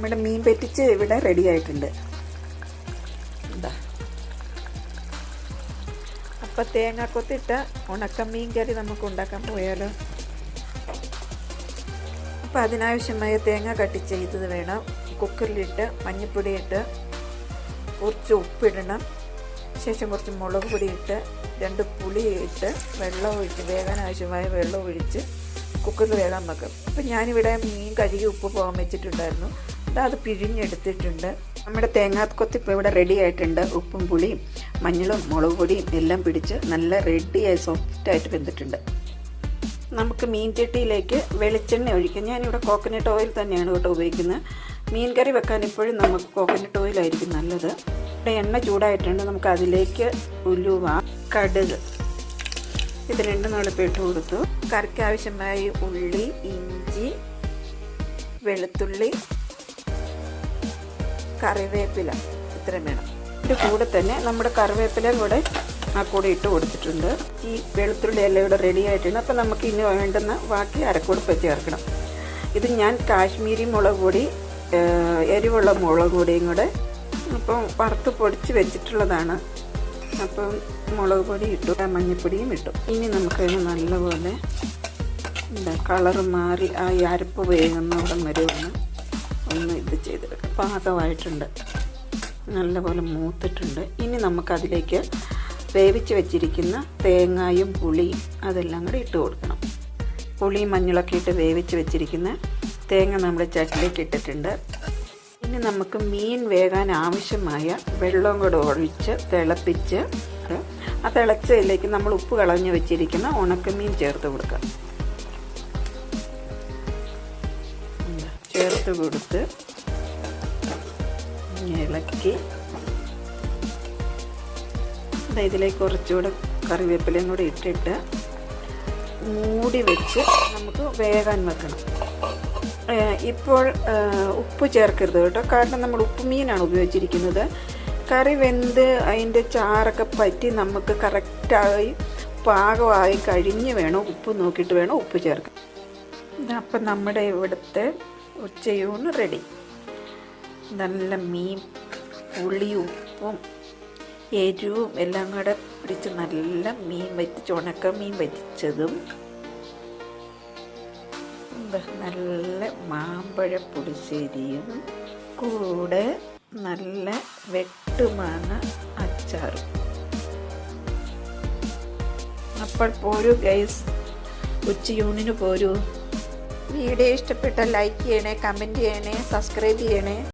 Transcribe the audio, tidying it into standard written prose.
നമ്മുടെ മീൻ പറ്റിച്ച് ഇവിടെ റെഡി ആയിട്ടുണ്ട്. എന്താ അപ്പം തേങ്ങാക്കൊത്തിട്ട ഉണക്കമീൻ കറി നമുക്ക് ഉണ്ടാക്കാൻ പോയാലോ? അപ്പം അതിനാവശ്യമായ തേങ്ങ കട്ട് ചെയ്തത് വേണം. കുക്കറിലിട്ട് മഞ്ഞൾപ്പൊടി ഇട്ട് കുറച്ച് ഉപ്പിടണം. ശേഷം കുറച്ച് മുളക് പൊടി ഇട്ട് 2 പുളി ഇട്ട് വെള്ളം ഒഴിച്ച് വേകാൻ ആവശ്യമായ വെള്ളം ഒഴിച്ച് കുക്കറിൽ വേകാൻ വെക്കും. അപ്പം ഞാനിവിടെ മീൻ കഴുകി ഉപ്പ് പോകാൻ വെച്ചിട്ടുണ്ടായിരുന്നു. അത് പിഴിഞ്ഞെടുത്തിട്ടുണ്ട്. നമ്മുടെ തേങ്ങാക്കൊത്തി ഇപ്പോൾ ഇവിടെ റെഡി ആയിട്ടുണ്ട്. ഉപ്പും പുളിയും മഞ്ഞളും മുളക് പൊടിയും എല്ലാം പിടിച്ച് നല്ല റെഡിയായി സോഫ്റ്റായിട്ട് വെന്തിട്ടുണ്ട്. നമുക്ക് മീൻ ചട്ടിയിലേക്ക് വെളിച്ചെണ്ണ ഒഴിക്കാം. ഞാനിവിടെ കോക്കനട്ട് ഓയിൽ തന്നെയാണ് കേട്ടോ ഉപയോഗിക്കുന്നത്. മീൻ കറി വെക്കാൻ എപ്പോഴും നമുക്ക് കോക്കനട്ട് ഓയിലായിരിക്കും നല്ലത്. ഇവിടെ എണ്ണ ചൂടായിട്ടുണ്ട്. നമുക്ക് അതിലേക്ക് ഉലുവ, കടുക് ഇത് രണ്ടും ഇട്ട് കൊടുത്തു. കറിക്ക് ആവശ്യമായി ഉള്ളി, ഇഞ്ചി, വെളുത്തുള്ളി, കറിവേപ്പില ഇത്രയും വേണം. ഇതിൻ്റെ കൂടെ തന്നെ നമ്മുടെ കറിവേപ്പിലയും കൂടെ കൂടെ ഇട്ട് കൊടുത്തിട്ടുണ്ട്. ഈ വെളുത്തുള്ളി എല്ലാം ഇവിടെ റെഡി ആയിട്ടുണ്ട്. അപ്പം നമുക്ക് ഇനി വേണ്ടുന്ന ബാക്കി അരക്കൂടെ ചേർക്കണം. ഇത് ഞാൻ കാശ്മീരി മുളക് പൊടി, എരിവുള്ള മുളക് പൊടിയും കൂടെ അപ്പം വറുത്ത് പൊടിച്ച് വെച്ചിട്ടുള്ളതാണ്. അപ്പം മുളക് പൊടി ഇട്ടു, മഞ്ഞൾപ്പൊടിയും ഇട്ടു. ഇനി നമുക്കതിന് നല്ലപോലെ കളറ് മാറി ആ അരപ്പ് വേകുന്നവിടെ വരെ ഒന്ന് ഇത് ചെയ്തെടുക്കാം. പാകമായിട്ടുണ്ട്, നല്ലപോലെ മൂത്തിട്ടുണ്ട്. ഇനി നമുക്കതിലേക്ക് വേവിച്ച് വെച്ചിരിക്കുന്ന തേങ്ങയും പുളിയും അതെല്ലാം കൂടി ഇട്ട് കൊടുക്കണം. പുളിയും മഞ്ഞളൊക്കെ ഇട്ട് വേവിച്ച് വെച്ചിരിക്കുന്ന തേങ്ങ നമ്മുടെ ചട്ടിലേക്ക് ഇട്ടിട്ടുണ്ട്. ഇനി നമുക്ക് മീൻ വേകാൻ ആവശ്യമായ വെള്ളം കൂടെ ഒഴിച്ച് തിളപ്പിച്ച് ആ തിളച്ചതിലേക്ക് നമ്മൾ ഉപ്പ് കളഞ്ഞ് വെച്ചിരിക്കുന്ന ഉണക്കമീൻ ചേർത്ത് കൊടുക്കുക. ചേർത്ത് കൊടുത്ത് ഇളക്കി ഇതിലേക്ക് കുറച്ചുകൂടെ കറിവേപ്പിലയും കൂടെ ഇട്ടിട്ട് മൂടി വെച്ച് നമുക്ക് വേകാൻ വെക്കണം. ഇപ്പോൾ ഉപ്പ് ചേർക്കരുത് കേട്ടോ, കാരണം നമ്മൾ ഉപ്പ് മീനാണ് ഉപയോഗിച്ചിരിക്കുന്നത്. കറി വെന്ത് അതിൻ്റെ ചാറൊക്കെ പറ്റി നമുക്ക് കറക്റ്റായി പാകമായി കഴിഞ്ഞ് വേണം ഉപ്പ് നോക്കിയിട്ട് വേണം ഉപ്പ് ചേർക്കാൻ. അപ്പം നമ്മുടെ ഇവിടുത്തെ ഉച്ചയൂണ് റെഡി. നല്ല മീൻ പുളിയും ഉപ്പും എരിവും എല്ലാം കൂടെ പിടിച്ച് നല്ല മീൻ വറ്റിച്ച് ഉണക്കമീൻ വറ്റിച്ചതും നല്ല മാമ്പഴ പുളിശ്ശേരിയും കൂടെ നല്ല വെട്ടുമാങ്ങ അച്ചാറും. അപ്പോൾ പോരൂ ഗൈസ്, ഉച്ചയൂണിന് പോരൂ. വീഡിയോ ഇഷ്ടപ്പെട്ടാൽ ലൈക്ക് ചെയ്യണേ, കമൻറ്റ് ചെയ്യണേ, സബ്സ്ക്രൈബ് ചെയ്യണേ.